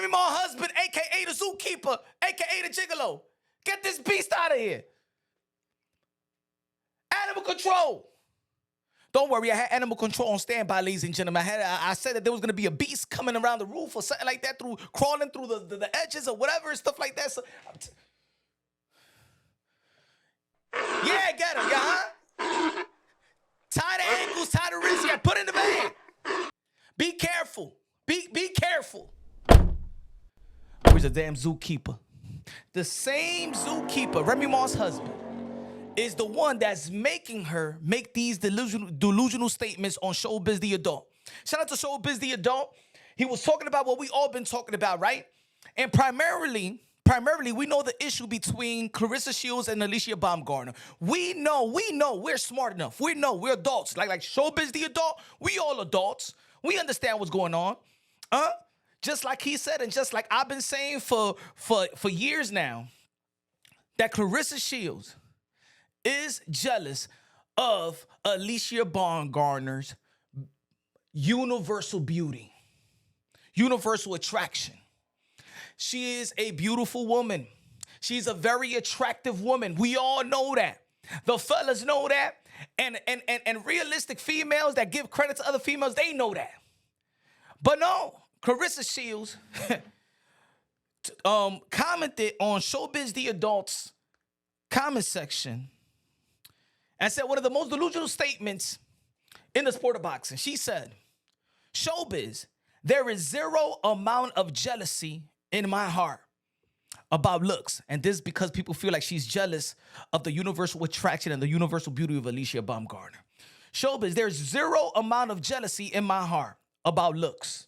Remy Ma's husband, a.k.a. the zookeeper, a.k.a. the gigolo. Get this beast out of here. Animal control. Don't worry, I had animal control on standby, ladies and gentlemen. I said that there was going to be a beast coming around the roof or something like that, crawling through the edges or whatever and stuff like that. So, yeah, get him, yeah. Tie the ankles, tie the wrists, yeah, put in the van. Be careful. Be careful. Where's the damn zookeeper? The same zookeeper, Remy Ma's husband, is the one that's making her make these delusional statements on Showbizz the Adult. Shout out to Showbizz the Adult. He was talking about what we all been talking about, right? And primarily, we know the issue between Claressa Shields and Alycia Baumgardner. We know, we're smart enough. We're adults. Like Showbizz the Adult, we all adults. We understand what's going on. Just like he said, and just like I've been saying for years now, that Claressa Shields is jealous of Alycia Baumgardner's universal beauty, universal attraction. She is a beautiful woman. She's a very attractive woman. We all know that. The fellas know that. And realistic females that give credit to other females, they know that. But no, Claressa Shields commented on Showbizz the Adult's comment section and said one of the most delusional statements in the sport of boxing. She said, Showbizz, there is zero amount of jealousy in my heart about looks. And this is because people feel like she's jealous of the universal attraction and the universal beauty of Alycia Baumgardner. Showbizz, there's zero amount of jealousy in my heart about looks.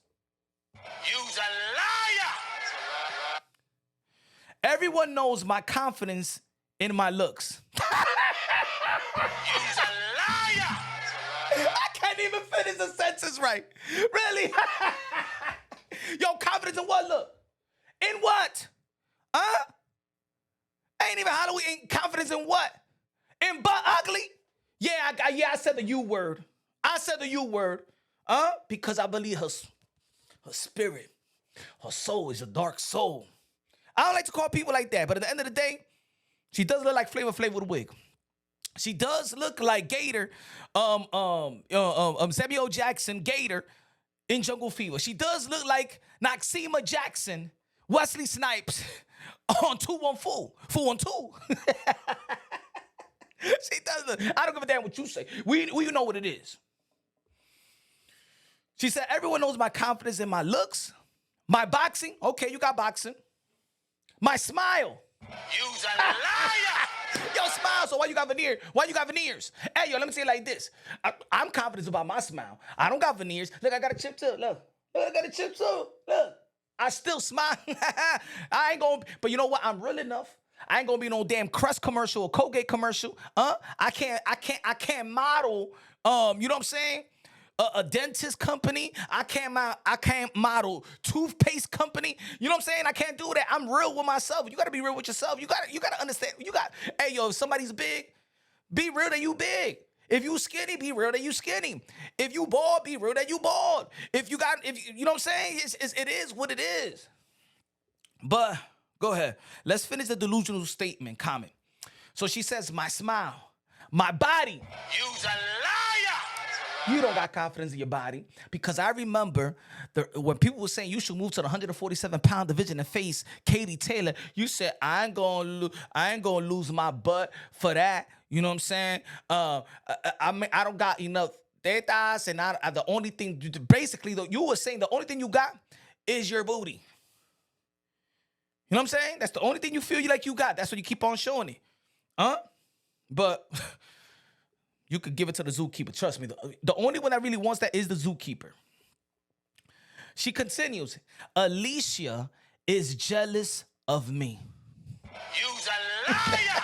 You's a liar! Everyone knows my confidence in my looks. You's a liar! I can't even finish the sentence right. Really? Yo, confidence in what look? In what? Huh? Ain't even Halloween. Confidence in what? In butt ugly? Yeah, I said the U word. I said the U word. Because I believe her spirit, her soul is a dark soul. I don't like to call people like that, but at the end of the day, she does look like Flavor Flav with a wig. She does look like Gator, Samuel Jackson Gator in Jungle Fever. She does look like Noxema Jackson, Wesley Snipes on 214, 412. She does look. I don't give a damn what you say. We know what it is. She said, everyone knows my confidence in my looks, my boxing. Okay, you got boxing. My smile. You's a liar! Yo, smile. So why you got veneers? Why you got veneers? Hey, yo, let me say it like this. I'm confident about my smile. I don't got veneers. Look, I got a chip too. Look, I got a chip too. Look, I still smile. I ain't gonna, but you know what? I'm real enough. I ain't gonna be no damn Crest commercial or Colgate commercial. I can't model, you know what I'm saying? A dentist company. I can't model toothpaste company. You know what I'm saying? I can't do that. I'm real with myself. You gotta be real with yourself. You gotta understand. Hey, yo, if somebody's big, be real that you big. If you skinny, be real that you skinny. If you bald, be real that you bald. If you know what I'm saying? It is what it is. But go ahead. Let's finish the delusional statement comment. So she says, my smile, my body. You's a liar! You don't got confidence in your body, because I remember when people were saying you should move to the 147-pound division and face Katie Taylor. You said I ain't gonna lose my butt for that. You know what I'm saying? I don't got enough tetas, and the only thing basically though you were saying the only thing you got is your booty. You know what I'm saying? That's the only thing you feel you got. That's what you keep on showing it, But. You could give it to the zookeeper. Trust me. The only one that really wants that is the zookeeper. She continues, Alycia is jealous of me. You's a liar!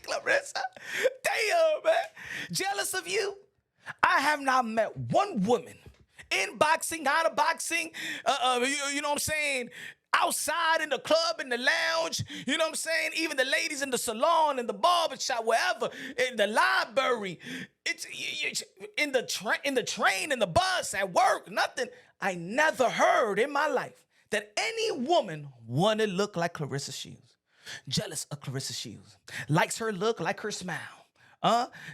Claressa. Damn, man. Jealous of you? I have not met one woman in boxing, out of boxing, you know what I'm saying? Outside in the club, in the lounge, you know what I'm saying? Even the ladies in the salon, in the barber shop, wherever, in the library, it's in the train, in the bus, at work, nothing. I never heard in my life that any woman wanted to look like Claressa Shields. Jealous of Claressa Shields. Likes her look, like her smile.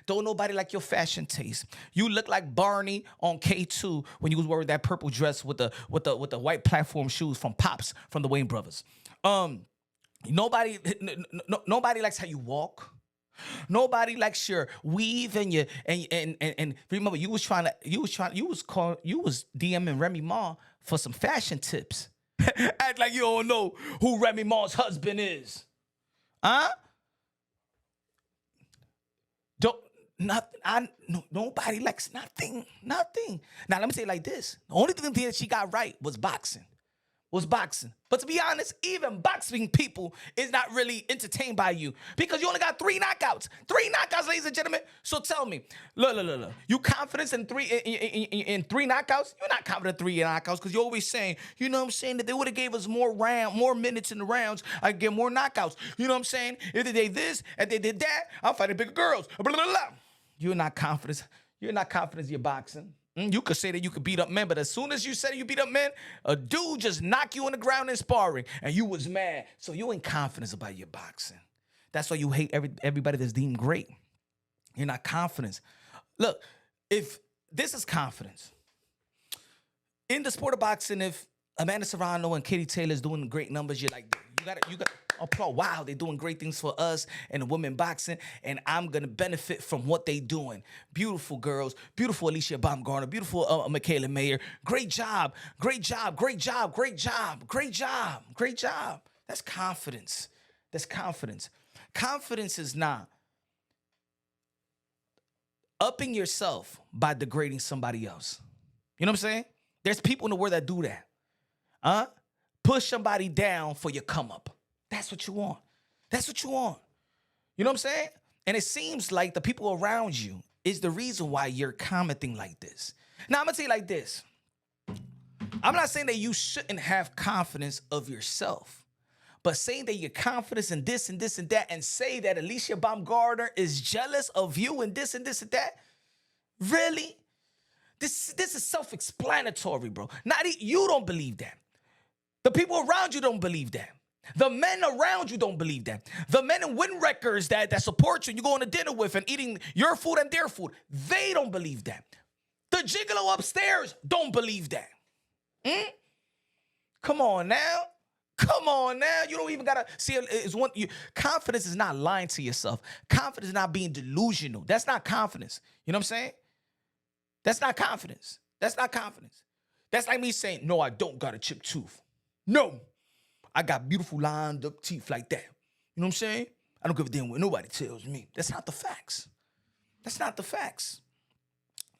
Don't nobody like your fashion taste. You look like Barney on K2 when you was wearing that purple dress with the white platform shoes from Pops from the Wayne brothers. Nobody likes how you walk. Nobody likes your weave and your and remember you was DMing Remy Ma for some fashion tips. Act like you don't know who Remy Ma's husband is. Nobody likes nothing. Now let me say it like this: the only thing that she got right was boxing. But to be honest, even boxing people is not really entertained by you because you only got 3 knockouts. 3 knockouts, ladies and gentlemen. So tell me, look. You confident in three knockouts? You're not confident in 3 knockouts because you're always saying, you know what I'm saying, that they would have gave us more minutes in the rounds, I get more knockouts. You know what I'm saying? If they did this and they did that, I'm fighting bigger girls. Blah, blah, blah. You're not confident. You're not confident in your boxing. You could say that you could beat up men, but as soon as you said you beat up men, a dude just knocked you on the ground in sparring, and you was mad. So you ain't confident about your boxing. That's why you hate everybody that's deemed great. You're not confident. Look, if this is confidence in the sport of boxing, if Amanda Serrano and Katie Taylor is doing great numbers, you're like, you got applaud. Wow, they're doing great things for us and the women boxing, and I'm gonna benefit from what they doing. Beautiful girls, beautiful Alycia Baumgardner, beautiful Michaela Mayer. Great job. That's confidence. Confidence is not upping yourself by degrading somebody else. You know what I'm saying? There's people in the world that do that. Push somebody down for your come up. That's what you want. You know what I'm saying? And it seems like the people around you is the reason why you're commenting like this. Now, I'm going to tell you like this. I'm not saying that you shouldn't have confidence of yourself, but saying that you're confident in this and this and that and say that Alycia Baumgardner is jealous of you and this and that, really? This is self-explanatory, bro. You don't believe that. The people around you don't believe that. The men around you don't believe that. The men in win records that support you and you go on a dinner with and eating your food and their food, they don't believe that. The gigolo upstairs don't believe that. Come on now. You don't even gotta see it. Confidence is not lying to yourself. Confidence is not being delusional. That's not confidence. You know what I'm saying? That's not confidence. That's like me saying, no, I don't got a chipped tooth. No, I got beautiful lined up teeth like that. You know what I'm saying? I don't give a damn what nobody tells me. That's not the facts.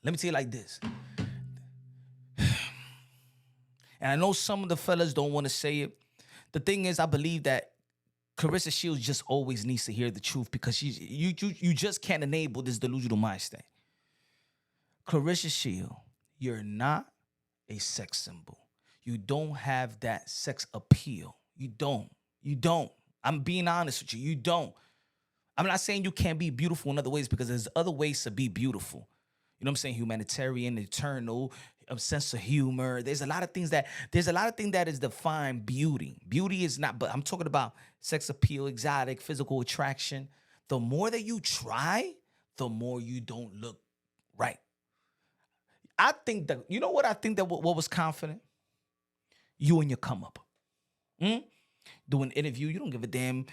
Let me tell you like this. And I know some of the fellas don't want to say it. The thing is, I believe that Claressa Shields just always needs to hear the truth because you just can't enable this delusional mind state. Claressa Shields, you're not a sex symbol. You don't have that sex appeal. You don't. I'm being honest with you. You don't. I'm not saying you can't be beautiful in other ways because there's other ways to be beautiful. You know what I'm saying? Humanitarian, eternal, sense of humor. There's a lot of things that is defined beauty. Beauty is not, but I'm talking about sex appeal, exotic, physical attraction. The more that you try, the more you don't look right. I think that, you know what I think that what was confident? You and your come up. Doing an interview, you don't give a damn.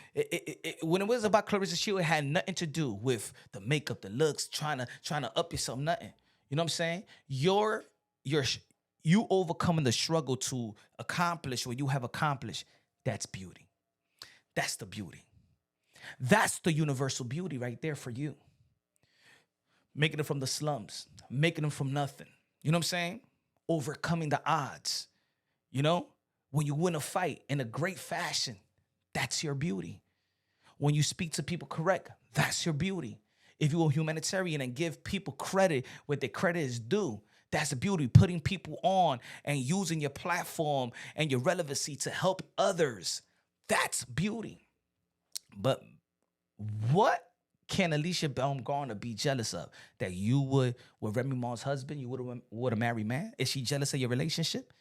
When it was about Claressa Shields, it had nothing to do with the makeup, the looks, trying to up yourself, nothing. You know what I'm saying? You overcoming the struggle to accomplish what you have accomplished. That's beauty. That's the beauty. That's the universal beauty right there for you. Making it from the slums, making them from nothing. You know what I'm saying? Overcoming the odds. You know, when you win a fight in a great fashion, that's your beauty. When you speak to people correct, that's your beauty. If you're a humanitarian and give people credit where their credit is due, That's beauty, putting people on and using your platform and your relevancy to help others. That's beauty. But what can Alycia Baumgardner be jealous of? That you would, with Remy Ma's husband, you would a married man? Is she jealous of your relationship?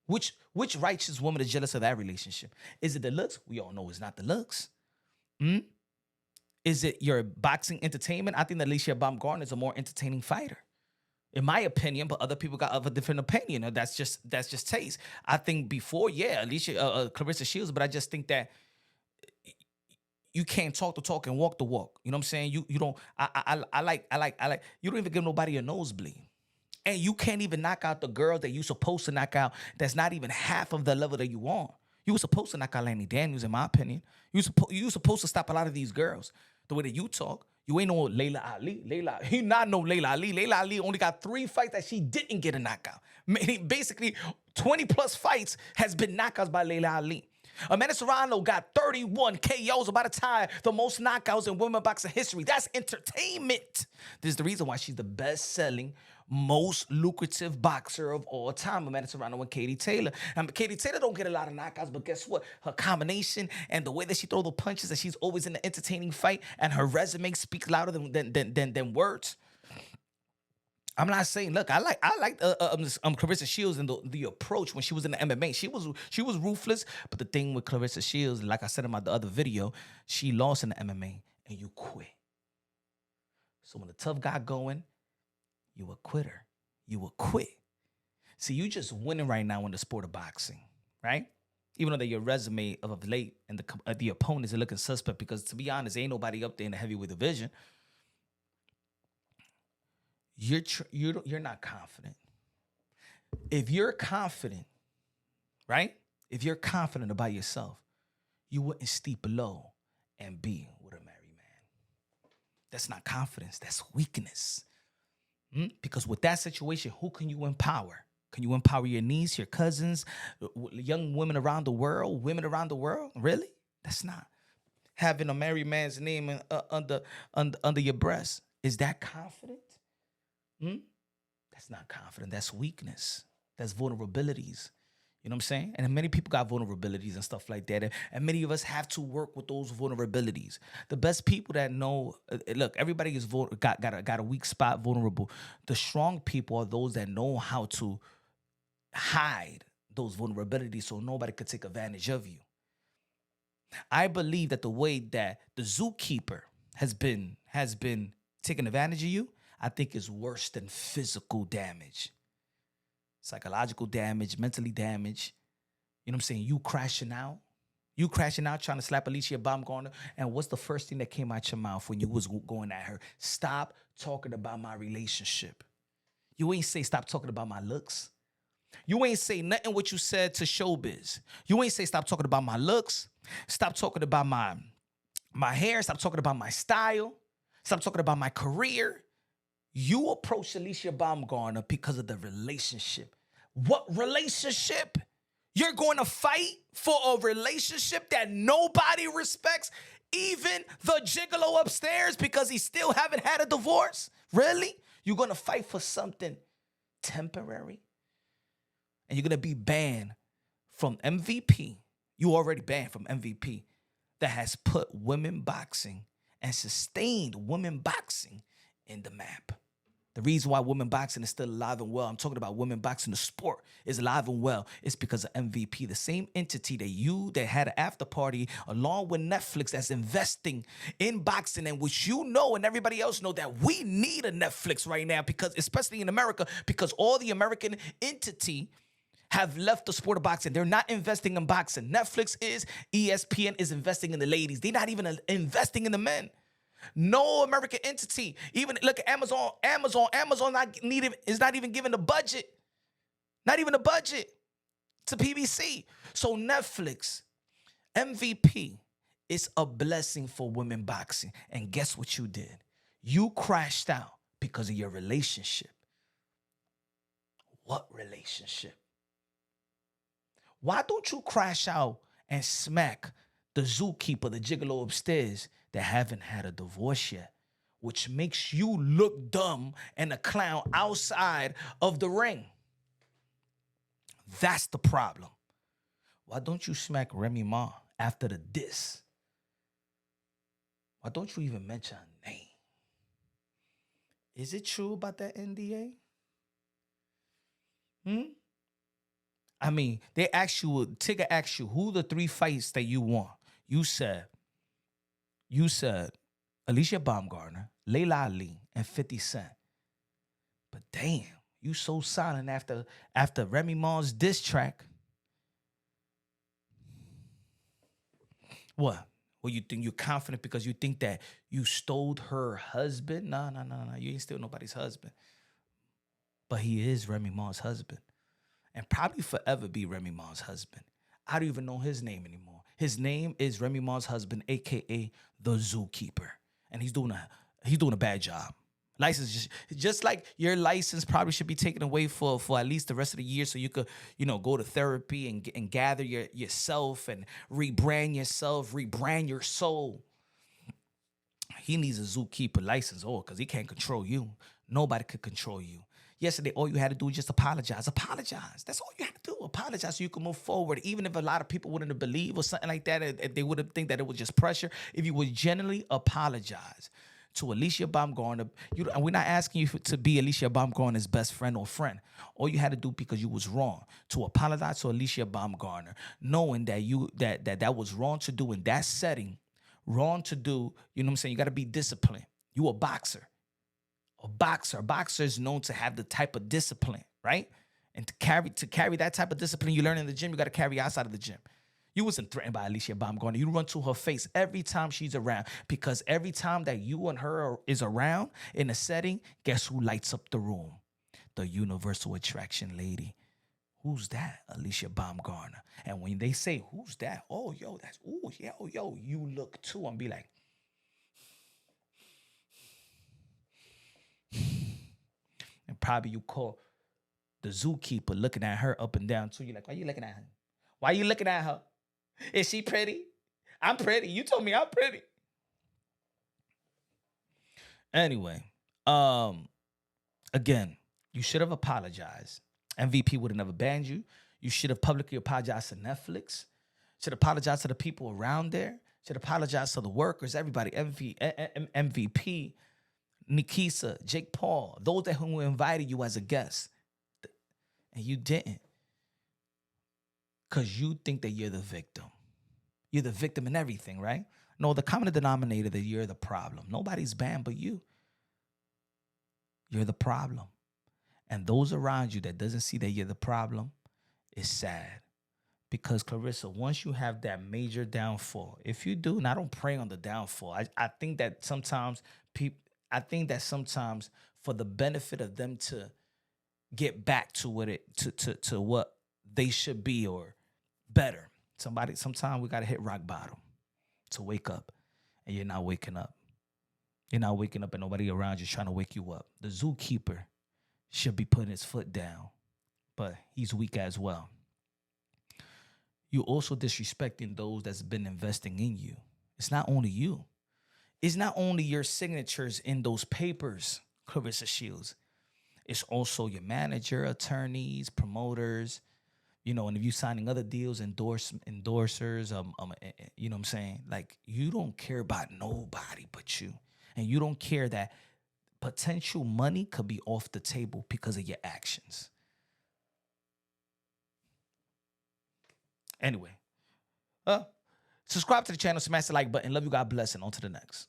Which righteous woman is jealous of that relationship? Is it the looks? We all know it's not the looks. Is it your boxing entertainment? I think that Alycia Baumgardner is a more entertaining fighter, in my opinion, but other people got a different opinion. That's just taste. I think before, Claressa Shields, but I just think that you can't talk the talk and walk the walk. You know what I'm saying? You don't. I like. You don't even give nobody a nosebleed, and you can't even knock out the girl that you supposed to knock out. That's not even half of the level that you want. You were supposed to knock out Lanny Daniels, in my opinion. You supposed to stop a lot of these girls. The way that you talk. You ain't no Layla Ali. He not no Layla Ali. Layla Ali only got 3 fights that she didn't get a knockout. Basically, 20 plus fights has been knockouts by Layla Ali. Amanda Serrano got 31 KOs, about to tie the most knockouts in women boxing history. That's entertainment. This is the reason why she's the best-selling, most lucrative boxer of all time. Amanda Serrano and Katie Taylor. And Katie Taylor don't get a lot of knockouts, but guess what? Her combination and the way that she throw the punches, and she's always in the entertaining fight, and her resume speaks louder than words. I'm not saying, look, I like Claressa Shields and the approach when she was in the MMA. She was ruthless, but the thing with Claressa Shields, like I said in the other video, she lost in the MMA and you quit. So when the tough guy going, you a quitter. You will quit. See, you just winning right now in the sport of boxing, right? Even though that your resume of late and the opponents are looking suspect, because to be honest, ain't nobody up there in the heavyweight division. You're not confident. If you're confident, right? If you're confident about yourself, you wouldn't steep low and be with a married man. That's not confidence. That's weakness. Because with that situation, who can you empower? Can you empower your niece, your cousins, young women around the world? Women around the world? Really? That's not having a married man's name under your breast. Is that confident? That's not confident. That's weakness. That's vulnerabilities. You know what I'm saying? And many people got vulnerabilities and stuff like that. And many of us have to work with those vulnerabilities. The best people that know, look, everybody is got a weak spot, vulnerable. The strong people are those that know how to hide those vulnerabilities so nobody could take advantage of you. I believe that the way that the zookeeper has been taking advantage of you, I think is worse than physical damage. Psychological damage, mentally damage. You know what I'm saying? You crashing out trying to slap Alycia Baumgardner. And what's the first thing that came out your mouth when you was going at her? Stop talking about my relationship. You ain't say stop talking about my looks. You ain't say nothing what you said to Showbizz. You ain't say stop talking about my looks. Stop talking about my hair. Stop talking about my style. Stop talking about my career. You approach Alycia Baumgardner because of the relationship. What relationship? You're going to fight for a relationship that nobody respects, even the gigolo upstairs, because he still haven't had a divorce? Really? You're going to fight for something temporary? And you're going to be banned from MVP. You already banned from MVP that has put women boxing and sustained women boxing in the map. The reason why women boxing is still alive and well, I'm talking about women boxing, the sport is alive and well, it's because of MVP, the same entity that had an after party along with Netflix that's investing in boxing, and which you know and everybody else know that we need a Netflix right now, because especially in America, because all the American entity have left the sport of boxing. They're not investing in boxing. Netflix is, ESPN is investing in the ladies. They're not even investing in the men. No American entity. Even look at Amazon. Amazon is not even giving the budget. Not even a budget to PBC. So Netflix, MVP, is a blessing for women boxing. And guess what you did? You crashed out because of your relationship. What relationship? Why don't you crash out and smack the zookeeper, the gigolo upstairs that haven't had a divorce yet? which makes you look dumb and a clown outside of the ring. That's the problem. Why don't you smack Remy Ma after the diss? Why don't you even mention her name? Is it true about that NDA? I mean, they asked you, Tigger asked you, who the 3 fights that you want? You said Alycia Baumgardner, Layla Ali, and 50 Cent. But damn, you so silent after Remy Ma's diss track. What? Well, you think you're confident because you think that you stole her husband? No. You ain't steal nobody's husband. But he is Remy Ma's husband. And probably forever be Remy Ma's husband. I don't even know his name anymore. His name is Remy Ma's husband, a.k.a. the Zookeeper. And he's doing a bad job. License, just like your license probably should be taken away for at least the rest of the year so you could, go to therapy and gather yourself and rebrand yourself, rebrand your soul. He needs a Zookeeper license, because he can't control you. Nobody could control you. Yesterday, all you had to do was just apologize. Apologize. That's all you had to do. Apologize so you can move forward. Even if a lot of people wouldn't believe or something like that, they would have think that it was just pressure. If you would genuinely apologize to Alycia Baumgardner, and we're not asking you to be Alycia Baumgardner's best friend or friend. All you had to do because you was wrong to apologize to Alycia Baumgardner, knowing that that was wrong to do in that setting, wrong to do. You know what I'm saying? You got to be disciplined. You a boxer. A boxer is known to have the type of discipline, right? And to carry that type of discipline you learn in the gym, you got to carry outside of the gym. You wasn't threatened by Alycia Baumgardner. You run to her face every time she's around, because every time that you and her is around in a setting, guess who lights up the room? The universal attraction lady. Who's that? Alycia Baumgardner. And when they say, who's that? Oh, yo, that's, ooh, yeah, oh, yo, you look too and be like, and probably you call the Zookeeper looking at her up and down too. You're like, why you looking at her? Why you looking at her? Is she pretty? I'm pretty. You told me I'm pretty. Anyway, again, you should have apologized. MVP would have never banned you. You should have publicly apologized to Netflix. Should apologize to the people around there. Should apologize to the workers, everybody. MVP, Nikisa, Jake Paul, those that who invited you as a guest. And you didn't. Because you think that you're the victim. You're the victim in everything, right? No, the common denominator that you're the problem. Nobody's banned but you. You're the problem. And those around you that doesn't see that you're the problem is sad. Because, Claressa, once you have that major downfall, if you do, and I don't prey on the downfall, I think that sometimes for the benefit of them to get back to what they should be or better, sometimes we got to hit rock bottom to wake up, and you're not waking up. You're not waking up and nobody around you is trying to wake you up. The Zookeeper should be putting his foot down, but he's weak as well. You're also disrespecting those that's been investing in you. It's not only you. It's not only your signatures in those papers, Claressa Shields. It's also your manager, attorneys, promoters, and if you're signing other deals, endorsers, you know what I'm saying? Like, you don't care about nobody but you. And you don't care that potential money could be off the table because of your actions. Anyway, subscribe to the channel, smash the like button. Love you, God bless, and on to the next.